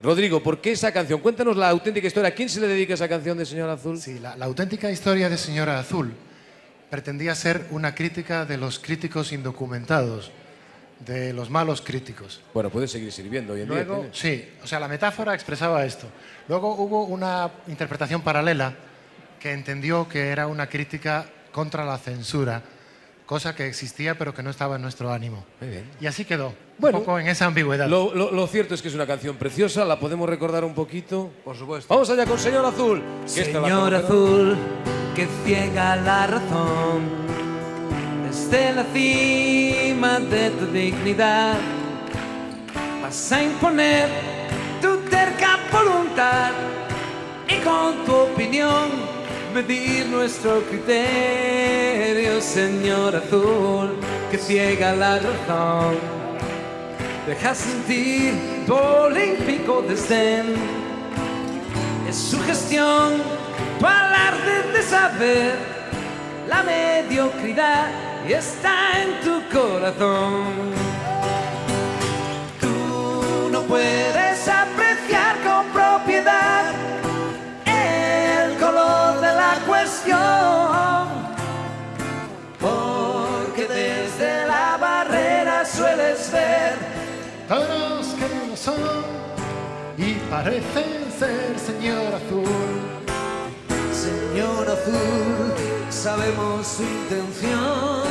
Rodrigo, ¿por qué esa canción? Cuéntanos la auténtica historia. ¿A quién se le dedica esa canción de Señora Azul? Sí, la auténtica historia de Señora Azul pretendía ser una crítica de los críticos indocumentados, de los malos críticos. Bueno, puede seguir sirviendo hoy en Luego, día. sí, o sea, la metáfora expresaba esto. Luego hubo una interpretación paralela que entendió que era una crítica contra la censura, cosa que existía pero que no estaba en nuestro ánimo. Muy bien. Y así quedó, Bueno, un poco en esa ambigüedad. Lo cierto es que es una canción preciosa, la podemos recordar un poquito. Por supuesto. Vamos allá con Señor Azul. que esta la Señor conocerá. Azul, que ciega la razón, desde la cima de tu dignidad, vas a imponer tu terca voluntad y con tu opinión medir nuestro criterio. Señor Azul, que ciega la razón, deja sentir tu olímpico desdén. Es su gestión, tu alarde de saber, la mediocridad y está en tu corazón. Tú no puedes apreciar con propiedad el color de la cuestión, porque desde la barrera sueles ver Todos que no son y parecen ser Señor Azul. Señor Azul, sabemos su intención,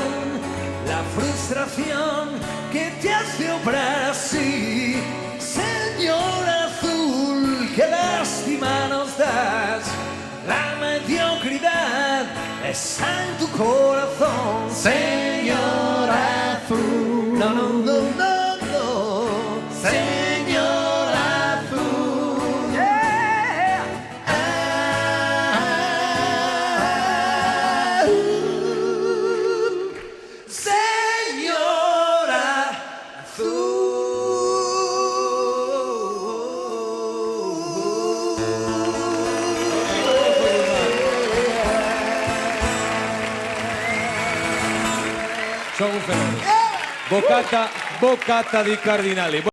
la frustración que te hace obrar así. Señor Azul, qué lástima nos das, la mediocridad está en tu corazón. Señor Azul, no, no, no, no, no. Señor Azul, yeah. Señora Son un fenómeno. Boccata di Cardinali.